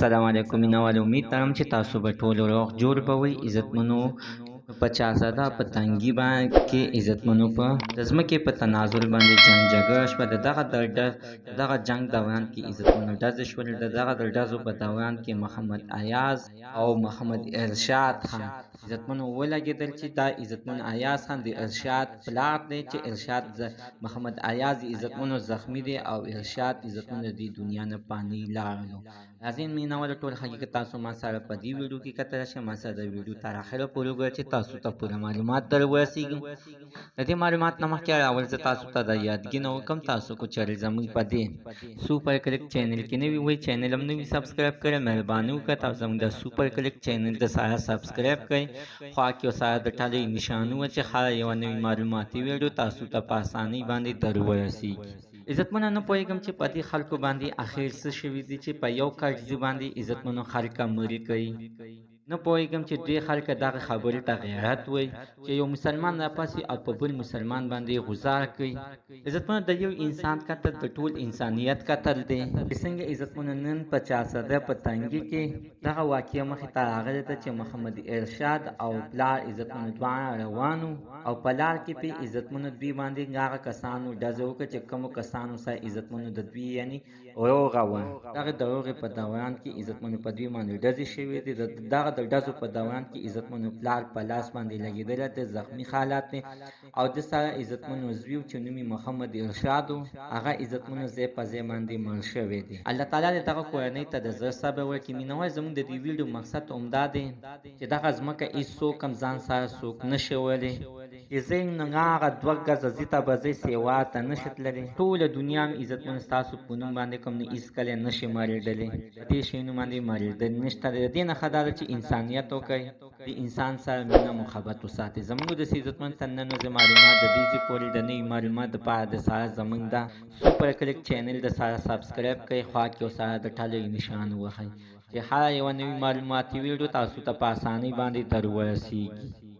السلام علیکم مینوال امید لرم چې تاسو به ټول روغ جوړ به وئ عزتمنو په چاسده په تنګي باندې عزتمنو په د ځمکې په تنازل باندې جنګ جګړه شوه د دغه جنګ دوران کې عزتمنو ډزې شولې د دغه د ډزو په دوران کې محمد ایاز او محمد ارشاد خان عزتمنو ولګېدل چې دا عزتمن ایاز خان د ارشاد پلار دی چې ارشاد محمد ایاز عزتمنو زخمی دی او ارشاد عزتمنو د دنیا نه پانی لاړلو راځئ مینهوالو ټول حقیقت تاسو ما سره په دې ویډیو کې کتلی شئ ما سره د ویډیو تر اخره پورې وګورئ چې تاسو ته پوره معلومات در ورسیږي د دې معلومات نه مخکې اول زه تاسو ته د یادګي نه وکړم تاسو کو چیرې زموږ په دې سوپر کلیک چینل کې نوي وئ چینل هم نوي سبسکرایب کړئ مهرباني وکړه تاسو زموږ د سوپر کلیک چینل د سره سبسکرایب کړئ خوا کې سره د ټلۍ نشان وچې هره یوه نوې معلوماتي ویډیو تاسو ته په اسانۍ باندې در ورسیږي عزتمنو نه پوهېږم چې په دې خلکو باندې اخر څه شوي دي چې په یو کړزي باندې عزتمنو خلکه مري کوي نه پوهېږم چې دوی خلک دغه خبرې ته غیرت وایي چې یو مسلمان راپاسي او په بل مسلمان باندې غوزار کوي عزتمنو د یو انسان قتل د ټول انسانیت قتل دی څنګه عزتمنو نن په چاسده په تنګي کې دغه واقعه مخې ته راغلې ده چې محمد ارشاد او پلار عزتمنو دواړه روانو او په لار کې په عزتمنو دوی باندې هغه کسانو ډزه وکړه چې کومو کسانو سره عزتمنو د دوی یعنی روغه وه دغه د روغې په دوران کې عزتمنو په دوی باندې ډزې شوې دي دغه د ډزو په دوران کې عزتمنو پلار په لاس باندې لګېدلی د زخمی حالات دی او د سره عزتمنو زوی چې نوم یې محمد ارشاد و هغه عزتمنو ځای په ځای باندې مړ شوی دی الله تعالی دې دغه کورنۍ ته د زړه صبر ورکړي مینهوال زموږ د دې ویډیو مقصد همدا دی چې دغه ځمکه هېڅوک هم ځان سره څوک نشي ولی چې زه نه هغه دوه ګزه ځي ته به ځئ سیوا ته نشي تللی ټوله دنیا هم عزتمن ستاسو په نوم باندې کوم نه هېڅکله نشي مړېدلی په دې شیانو باندې مړېدل نشته د دې نه ښه دا ده چې انسانیت وکړئ د انسان سره مینه محبت وساتئ زموږ د عزتمن تننو زه معلومات د دې پورې د نوي معلومات دپاره د سره زموږ د سوپر کلیک چینل د سره سبسکرایب کړئ خوا کې سره د ټلۍ نشان ووهئ چې هره یوه نوي معلوماتي ویډیو تاسو ته په اسانۍ باندې در ورسیږي